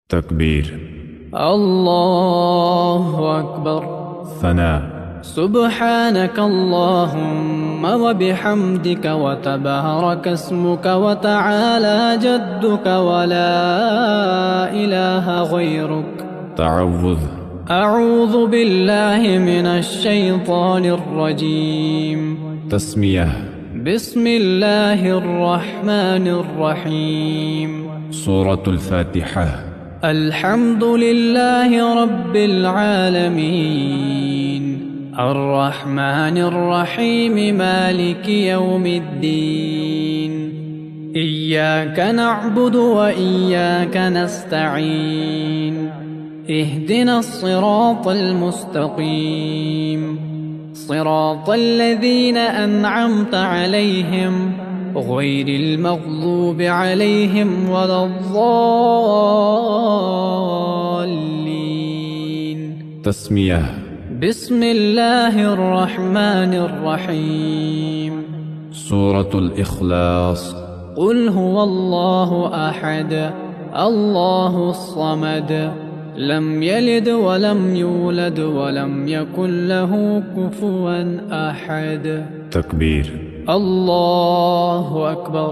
تكبير. الله أكبر. ثناء. سبحانك اللهم وبحمدك وتبارك اسمك وتعالى جدك ولا إله غيرك. تعوذ. أعوذ بالله من الشيطان الرجيم. تسمية. بسم الله الرحمن الرحيم. سورة الفاتحة. الحمد لله رب العالمين الرحمن الرحيم مالك يوم الدين. إياك نعبد وإياك نستعين. اهدنا الصراط المستقيم صراط الذين أنعمت عليهم غير المغضوب عليهم ولا الضالين. تسمية. بسم الله الرحمن الرحيم. سورة الإخلاص. قل هو الله أحد الله الصمد لم يلد ولم يولد ولم يكن له كفوا أحد. تكبير. الله أكبر.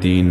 3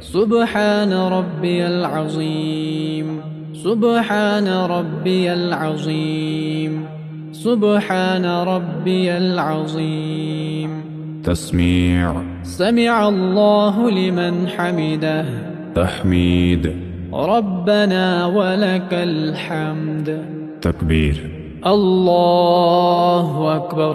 سبحان ربي العظيم سبحان ربي العظيم سبحان ربي العظيم. تسميع. سمع الله لمن حمده. تحميد. ربنا ولك الحمد. تكبير. الله أكبر.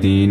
3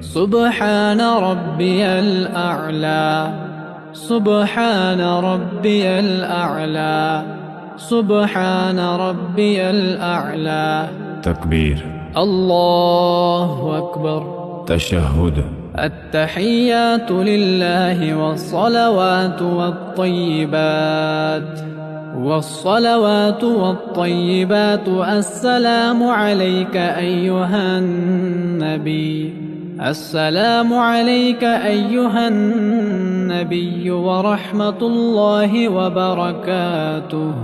سبحان ربي الأعلى سبحان ربي الأعلى سبحان ربي الأعلى. تكبير. الله أكبر. تشهد. التحيات لله والصلوات والطيبات والصلوات والطيبات. السلام عليك أيها النبي السلام عليك أيها النبي ورحمة الله وبركاته.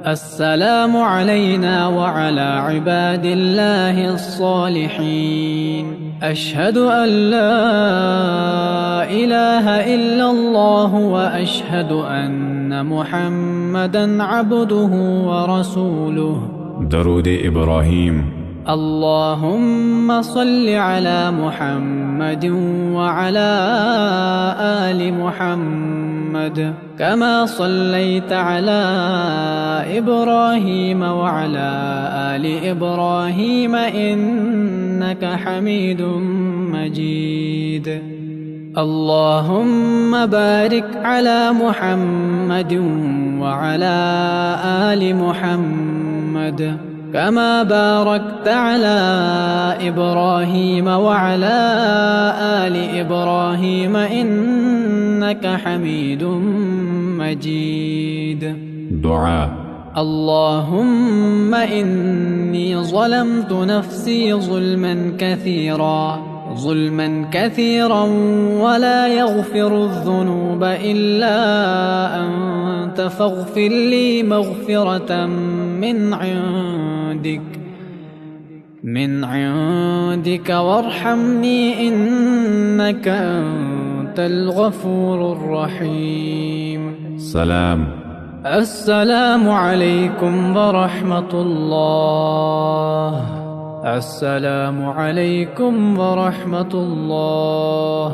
السلام علينا وعلى عباد الله الصالحين. أشهد أن لا إله إلا الله وأشهد أن محمدا عبده ورسوله. درود إبراهيم. اللهم صل على محمد وعلى آل محمد كما صليت على إبراهيم وعلى آل إبراهيم إنك حميد مجيد. اللهم بارك على محمد وعلى آل محمد كما باركت على إبراهيم وعلى آل إبراهيم إنك حميد مجيد. دعاء. اللهم إني ظلمت نفسي ظلما كثيرا ولا يغفر الذنوب إلا أنت فاغفر لي مغفرة من عندك وارحمني إنك أنت الغفور الرحيم. سلام. السلام عليكم ورحمة الله. السلام عليكم ورحمة الله.